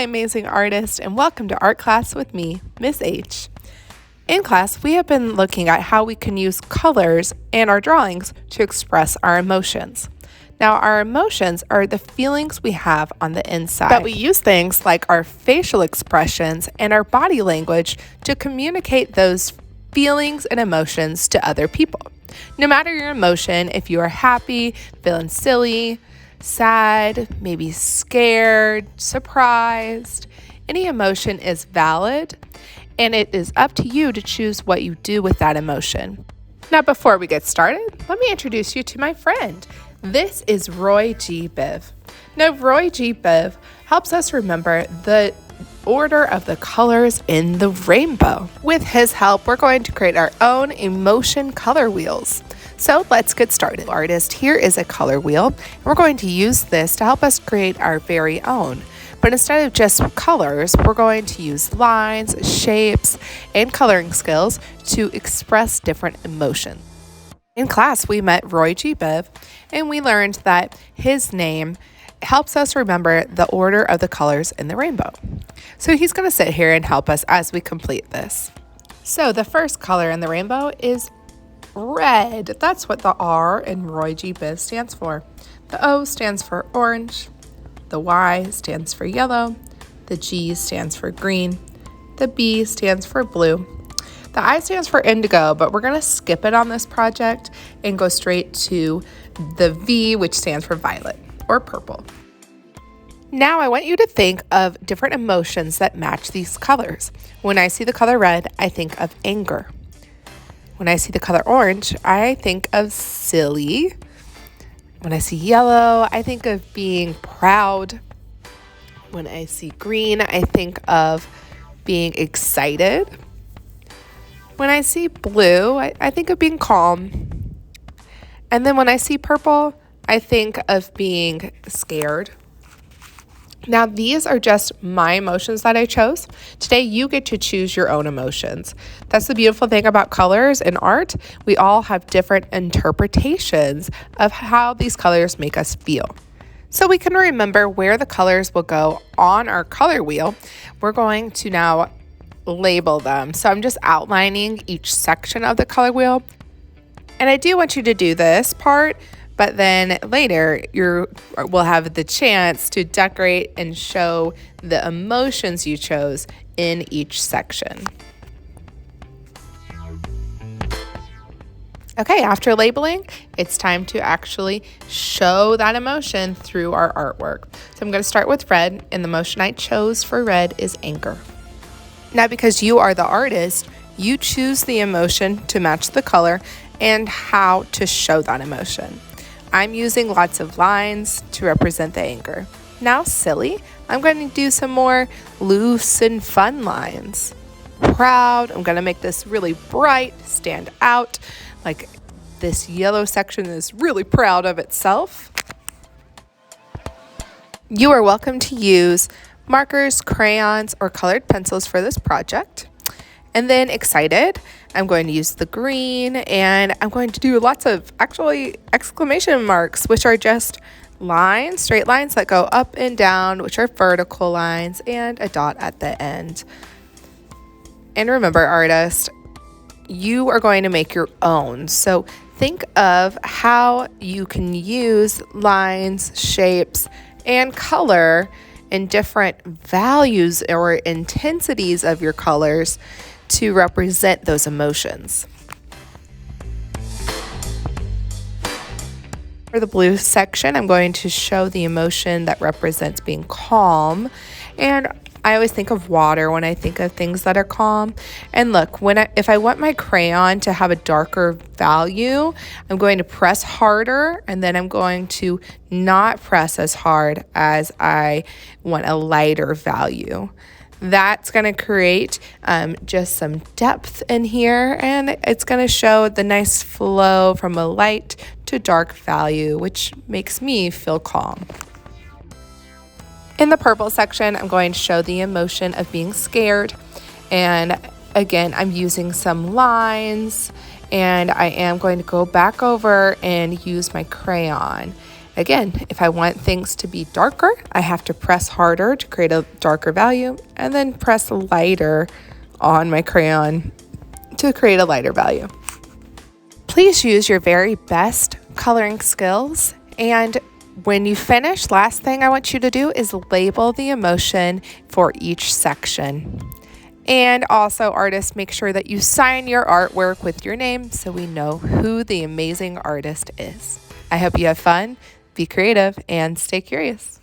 amazing artist, and welcome to art class with me, Miss H. In class, we have been looking at how we can use colors and our drawings to express our emotions. Now, our emotions are the feelings we have on the inside. But we use things like our facial expressions and our body language to communicate those feelings and emotions to other people. No matter your emotion, if you are happy, feeling silly, sad, maybe scared, surprised, any emotion is valid, and it is up to you to choose what you do with that emotion. Now, before we get started, let me introduce you to my friend. This is Roy G. Biv. Now, Roy G. Biv helps us remember the order of the colors in the rainbow. With his help, we're going to create our own emotion color wheels. So let's get started. Artist, here is a color wheel. We're going to use this to help us create our very own. But instead of just colors, we're going to use lines, shapes, and coloring skills to express different emotions. In class, we met Roy G. Biv, and we learned that his name helps us remember the order of the colors in the rainbow. So he's going to sit here and help us as we complete this. So the first color in the rainbow is red. That's what the R in Roy G. Biv stands for. The O stands for orange. The Y stands for yellow. The G stands for green. The B stands for blue. The I stands for indigo, but we're going to skip it on this project and go straight to the V, which stands for violet or purple. Now I want you to think of different emotions that match these colors. When I see the color red, I think of anger. When I see the color orange, I think of silly. When I see yellow, I think of being proud. When I see green, I think of being excited. When I see blue, I think of being calm. And then when I see purple, I think of being scared. Now, these are just my emotions that I chose. Today, you get to choose your own emotions. That's the beautiful thing about colors and art. We all have different interpretations of how these colors make us feel. So we can remember where the colors will go on our color wheel. We're going to now label them. So I'm just outlining each section of the color wheel. And I do want you to do this part, but then later you will have the chance to decorate and show the emotions you chose in each section. Okay, after labeling, it's time to actually show that emotion through our artwork. So I'm going to start with red, and the emotion I chose for red is anger. Now, because you are the artist, you choose the emotion to match the color and how to show that emotion. I'm using lots of lines to represent the anger. Now, silly, I'm going to do some more loose and fun lines. Proud, I'm going to make this really bright, stand out, like this yellow section is really proud of itself. You are welcome to use markers, crayons, or colored pencils for this project. And then excited, I'm going to use the green, and I'm going to do lots of actually exclamation marks, which are just lines, straight lines that go up and down, which are vertical lines, and a dot at the end. And remember, artist, you are going to make your own. So think of how you can use lines, shapes, and color in different values or intensities of your colors to represent those emotions. For the blue section, I'm going to show the emotion that represents being calm. And I always think of water when I think of things that are calm. And look, if I want my crayon to have a darker value, I'm going to press harder, and then I'm going to not press as hard as I want a lighter value. That's going to create just some depth in here, and it's going to show the nice flow from a light to dark value, which makes me feel calm. In the purple section, I'm going to show the emotion of being scared, and again, I'm using some lines, and I am going to go back over and use my crayon. Again, if I want things to be darker, I have to press harder to create a darker value and then press lighter on my crayon to create a lighter value. Please use your very best coloring skills, and when you finish, last thing I want you to do is label the emotion for each section. And also, artists, make sure that you sign your artwork with your name so we know who the amazing artist is. I hope you have fun, be creative, and stay curious.